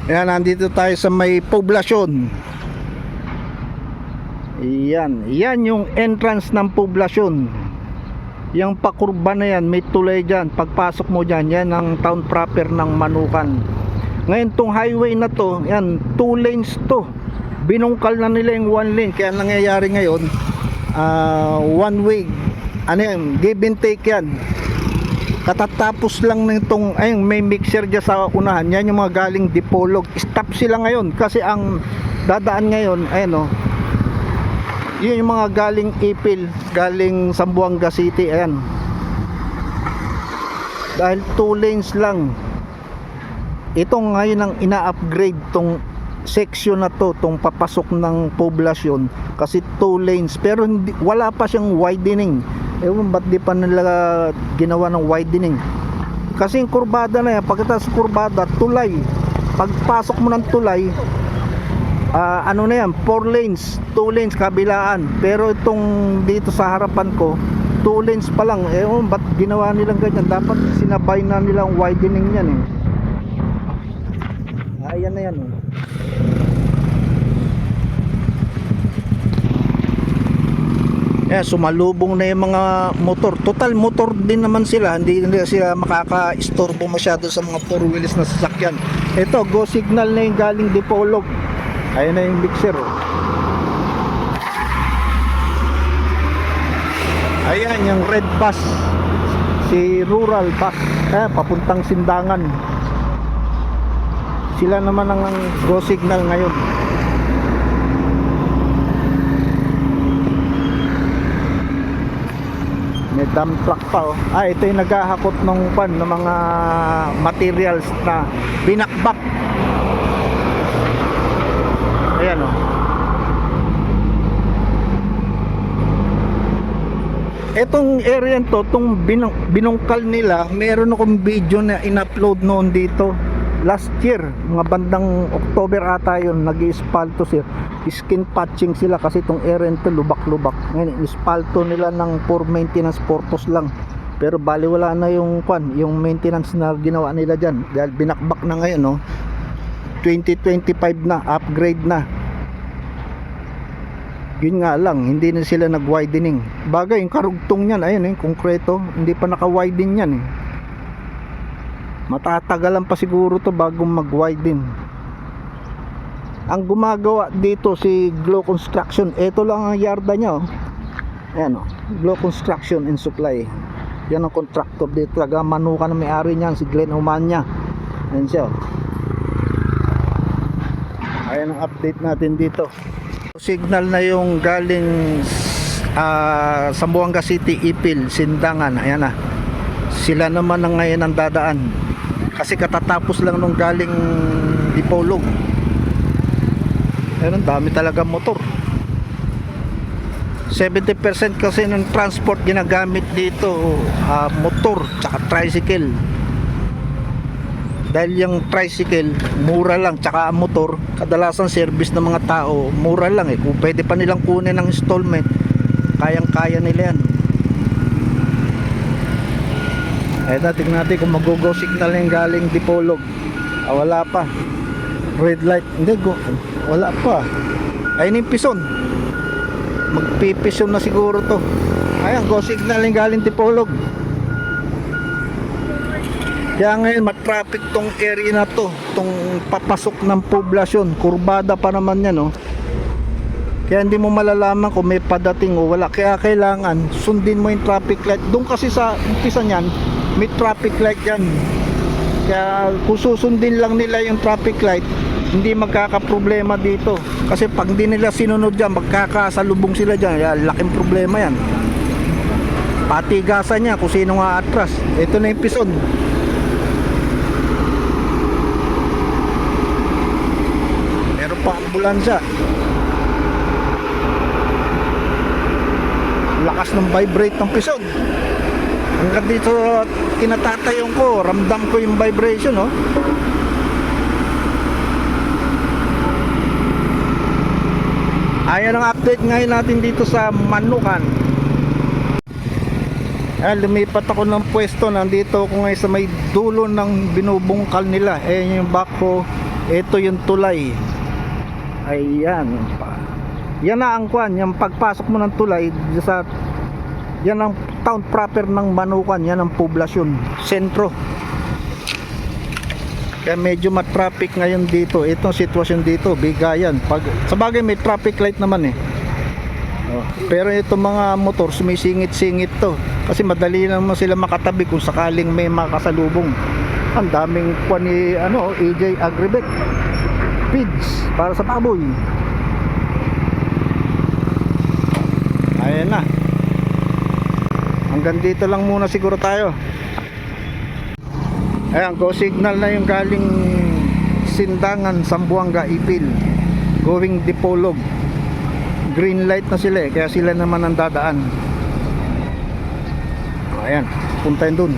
Ayan, nandito tayo sa may poblasyon. Yan yung entrance ng poblasyon. Yung pakurba na yan, may tulay dyan. Pagpasok mo dyan, yan ang town proper ng Manukan. Ngayon tong highway na to, yan, 2 lanes to. Binungkal na nila yung 1 lane. Kaya nangyayari ngayon, one way. Ano yan, give and take yan. Katatapos lang nitong, ayun, may mixer dyan sa unahan. Yan yung mga galing Dipolog. Stop sila ngayon kasi ang dadaan ngayon, ayun o, yun yung mga galing Ipil, galing Zamboanga City. Ayan, dahil 2 lanes lang. Itong ngayon ang ina-upgrade tong section na to, tong papasok ng poblasyon, kasi 2 lanes. Pero hindi, wala pa siyang widening. Ewan ba't di pa nila ginawa ng widening. Kasi yung kurbada na yan, pagkatapos kurbada, tulay. Pagpasok mo ng tulay, ano na yan, 4 lanes, 2 lanes kabilaan. Pero itong dito sa harapan ko, 2 lanes pa lang. Ewan ba't ginawa nilang ganyan. Dapat sinabay na nilang widening yan eh. Ayan na yan oh. Yeah, sumalubong na yung mga motor. Total motor din naman sila. Hindi sila makaka-istorbo masyado sa mga 4 wheels na sasakyan. Ito, go signal na yung galing Dipolog. Ayan na yung mixer oh. Ayan yung red bus, si rural bus, papuntang Sindangan. Sila naman ang go signal ngayon. May dump truck pa oh. Ito yung naghahakot ng mga materials na binakbak. Ayan oh. Etong area to, itong binungkal nila, meron akong video na in-upload noon dito last year, mga bandang October ata yun. Nag-ispalto sila, skin patching sila kasi itong area to lubak-lubak. Ngayon, ispalto nila ng for maintenance purpose lang. Pero bali wala na yung yung maintenance na ginawa nila dyan dahil binakbak na ngayon no? 2025 na, upgrade na. Yun nga lang, hindi na sila nag-widening. Bagay, yung karugtong yan, ayun yung konkreto, hindi pa naka-widen yan eh. Matatagalan pa siguro to bago mag-widen. Ang gumagawa dito si Glow Construction. Ito lang ang yarda niya oh. Ayan oh, Glow Construction and Supply. Yan ang contractor dito. Talaga Manukan na may-ari niyan, si Glenn Umanya. Ayan siya oh. Ayan ang update natin dito. Signal na yung galing Zamboanga City, Ipil, Sindangan. Ayan na. Sila naman ang ngayon ang dadaan. Kasi katatapos lang nung galing Dipolog. Ayun, dami talaga motor. 70% kasi ng transport ginagamit dito motor tsaka tricycle. Dahil yung tricycle mura lang, tsaka ang motor kadalasan service ng mga tao mura lang eh. Kung pwede pa nilang kunin ng installment, kayang-kaya nila yan. Eto, tignan natin kung mag-go signal yung galing Dipolog. Wala pa. Red light, hindi go. Wala pa. Ayun yung pison. Magpipison na siguro to. Ayan, go signal yung galing Dipolog. Kaya ngayon mat-traffic tong area na to, tong papasok ng poblasyon. Kurbada pa naman yan oh. Kaya hindi mo malalaman kung may padating o wala. Kaya kailangan sundin mo yung traffic light. Doon kasi sa umpisa niyan, may traffic light yan. Kaya kung susundin lang nila yung traffic light, hindi magkakaproblema dito. Kasi pag hindi nila sinunod dyan, magkakasalubong sila dyan. Kaya laking problema yan. Patigasan niya kung sino nga atras. Ito na yung pison. Meron pa ambulansya. Lakas ng vibrate ng pison. Hanggang dito kinatatayong ko, ramdam ko yung vibration oh. Ayan ang update ngayon natin dito sa Manukan. Lumipat ako ng pwesto. Nandito ako ngayon sa may dulo ng binubungkal nila. Ayan yung backhoe. Ito yung tulay. Ayan. Yan na ang kwan. Yung pagpasok mo ng tulay sa, yan ang town proper ng Manukan. Yan ang poblasyon, sentro. Kaya medyo matraffic ngayon dito. Itong sitwasyon dito, bigayan. Sa bagay may traffic light naman eh. Pero itong mga motor sumisingit-singit to. Kasi madali lang mo sila makatabi kung sakaling may makasalubong. Ang daming kwan ni AJ Agribet feeds para sa baboy. Ayan na. Hanggang dito lang muna siguro tayo. Ayan, go signal na yung galing Sindangan, Zamboanga, Ipil going Dipolog. Green light na sila kaya sila naman ang dadaan. Ayan, puntahin dun.